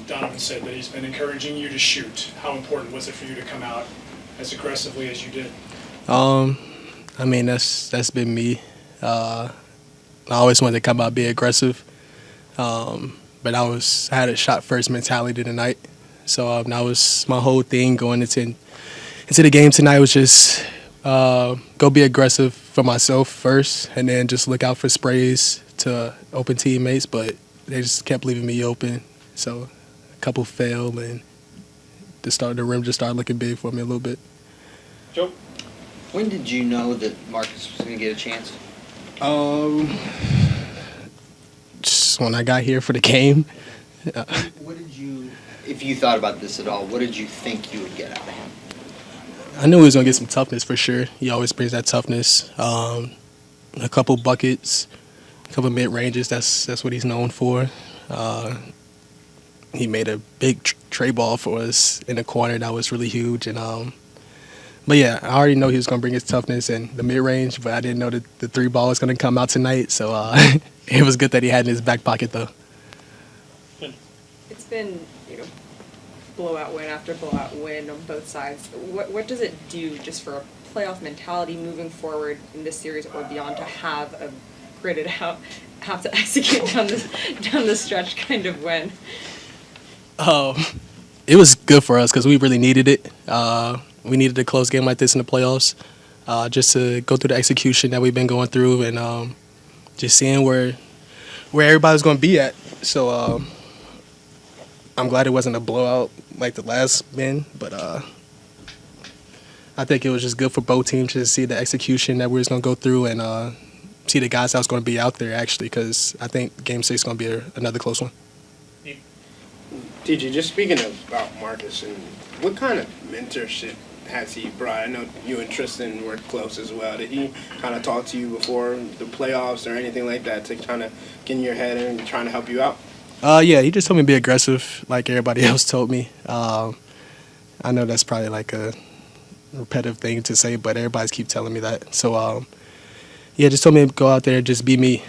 Donovan said that he's been encouraging you to shoot. How important was it for you to come out as aggressively as you did? I mean, that's been me. I always wanted to come out be aggressive, but I had a shot first mentality tonight. So that was my whole thing going into the game tonight was just go be aggressive for myself first, and then just look out for sprays to open teammates. But they just kept leaving me open, so a couple failed, and the rim just started looking big for me a little bit. Joe? When did you know that Marcus was going to get a chance? Just when I got here for the game. What did you, if you thought about this at all, what did you think you would get out of him? I knew he was going to get some toughness for sure. He always brings that toughness. A couple buckets, a couple mid-ranges, that's what he's known for. He made a big tray ball for us in the corner that was really huge. But yeah, I already know he was going to bring his toughness and the mid-range, but I didn't know that the three ball was going to come out tonight. So it was good that he had it in his back pocket, though. It's been, blowout win after blowout win on both sides. What does it do just for a playoff mentality moving forward in this series or beyond to have a gridded out, have to execute down the stretch kind of win? It was good for us because we really needed it. We needed a close game like this in the playoffs, just to go through the execution that we've been going through and just seeing where everybody's going to be at. So I'm glad it wasn't a blowout like the last win, but I think it was just good for both teams to see the execution that we was going to go through and see the guys that was going to be out there actually, because I think Game 6 is going to be another close one. TJ, just speaking about Marcus, and what kind of mentorship has he brought? I know you and Tristan were close as well. Did he kind of talk to you before the playoffs or anything like that to kind of get in your head and trying to help you out? Yeah, he just told me to be aggressive like everybody else told me. I know that's probably like a repetitive thing to say, but everybody's keep telling me that. So, yeah, just told me to go out there and just be me.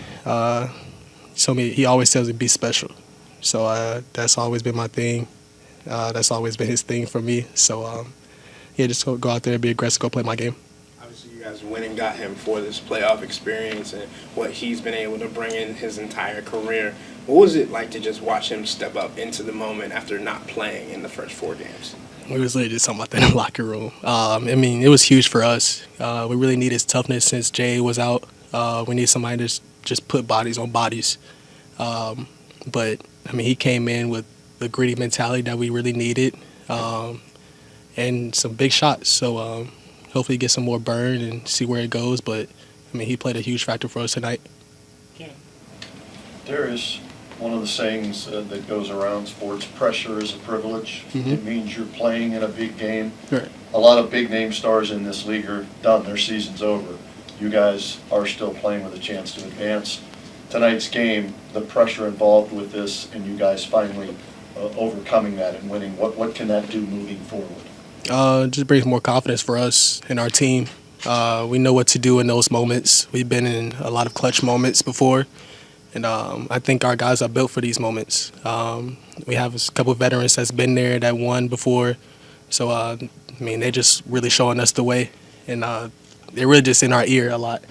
He always tells me to be special. So that's always been my thing. That's always been his thing for me. So, yeah, just go out there and be aggressive, go play my game. Obviously, you guys went and got him for this playoff experience and what he's been able to bring in his entire career. What was it like to just watch him step up into the moment after not playing in the first 4 games? We was literally just talking about that in the locker room. It was huge for us. We really need his toughness since Jay was out. We need somebody to just put bodies on bodies. But he came in with the gritty mentality that we really needed and some big shots. So hopefully get some more burn and see where it goes. But, he played a huge factor for us tonight. Yeah. Darius, one of the sayings that goes around sports, pressure is a privilege. Mm-hmm. It means you're playing in a big game. Right. A lot of big-name stars in this league are done. Their season's over. You guys are still playing with a chance to advance. Tonight's game, the pressure involved with this, and you guys finally overcoming that and winning, what can that do moving forward? Just brings more confidence for us and our team. We know what to do in those moments. We've been in a lot of clutch moments before, and I think our guys are built for these moments. We have a couple of veterans that's been there, that won before. So, they're just really showing us the way, and they're really just in our ear a lot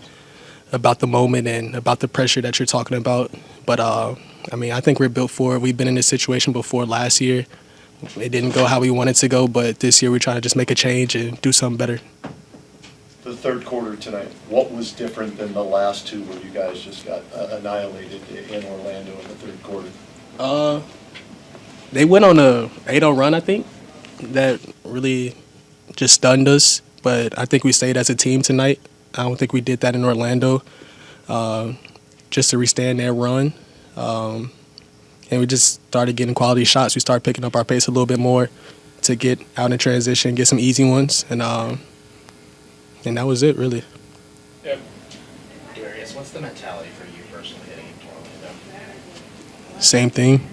about the moment and about the pressure that you're talking about. But, I think we're built for it. We've been in this situation before last year. It didn't go how we wanted to go, but this year we're trying to just make a change and do something better. The third quarter tonight, what was different than the last two where you guys just got annihilated in Orlando in the third quarter? They went on a 8-0 run, I think, that really just stunned us. But I think we stayed as a team tonight. I don't think we did that in Orlando, just to withstand that run. And we just started getting quality shots. We started picking up our pace a little bit more to get out in transition, get some easy ones, and that was it, really. Yep. Darius, what's the mentality for you personally heading into Orlando? Same thing,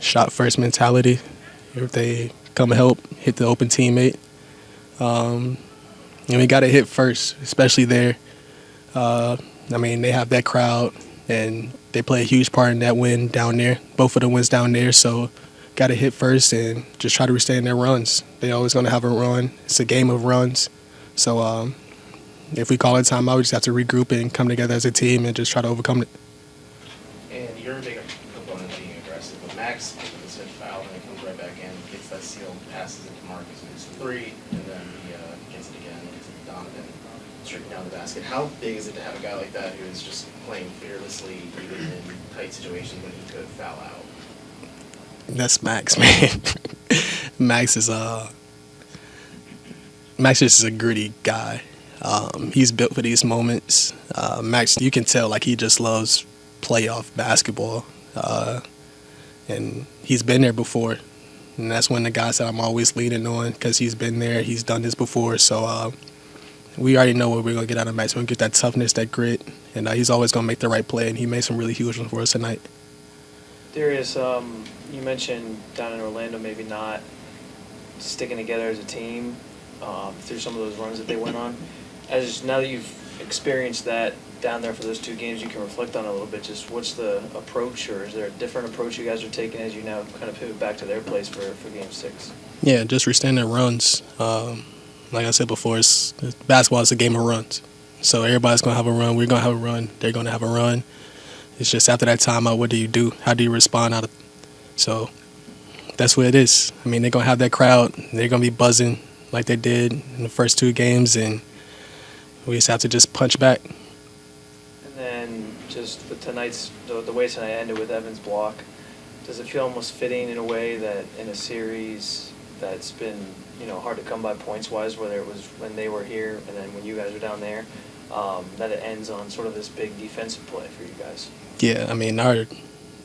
shot first mentality. If they come help, hit the open teammate. And we got to hit first, especially there. They have that crowd, and they play a huge part in that win down there, both of the wins down there. So got to hit first and just try to sustain their runs. They always going to have a run. It's a game of runs. So if we call it timeout, we just have to regroup and come together as a team and just try to overcome it. And you're a big proponent of being aggressive, but Max gets a foul and he comes right back in, gets that seal, passes it to Marcus, and it's a three, and then he gets it again, gets it to Donovan, straight down the basket. How big is it to have a guy like that who is just playing fearlessly, even in tight situations when he could foul out? That's Max, man. Max is just a gritty guy. He's built for these moments. Max, you can tell like he just loves playoff basketball, and he's been there before. And that's one of the guys that I'm always leaning on because he's been there, he's done this before. So we already know what we're gonna get out of Max. We're gonna get that toughness, that grit, and he's always gonna make the right play. And he made some really huge ones for us tonight. Darius, you mentioned down in Orlando maybe not sticking together as a team through some of those runs that they went on. Now that you've experienced that down there for those 2 games, you can reflect on it a little bit. Just what's the approach, or is there a different approach you guys are taking as you now kind of pivot back to their place for Game 6? Yeah, just restain their runs. Like I said before, basketball is a game of runs. So everybody's going to have a run. We're going to have a run. They're going to have a run. It's just after that timeout, what do you do? How do you respond out of? So that's what it is. I mean, they're going to have that crowd. They're going to be buzzing like they did in the first 2 games, and we just have to just punch back. And then just with tonight's, the way tonight ended with Evan's block, does it feel almost fitting in a way that in a series that's been, hard to come by points-wise, whether it was when they were here and then when you guys are down there, that it ends on sort of this big defensive play for you guys? Yeah, I mean,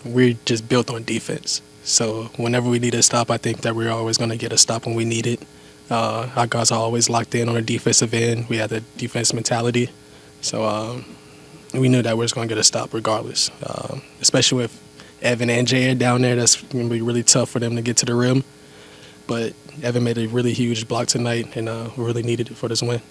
we're just built on defense. So whenever we need a stop, I think that we're always going to get a stop when we need it. Our guys are always locked in on the defensive end. We have the defense mentality. So we knew that we was going to get a stop regardless, especially with Evan and Jay down there. That's going to be really tough for them to get to the rim. But Evan made a really huge block tonight, and we really needed it for this win.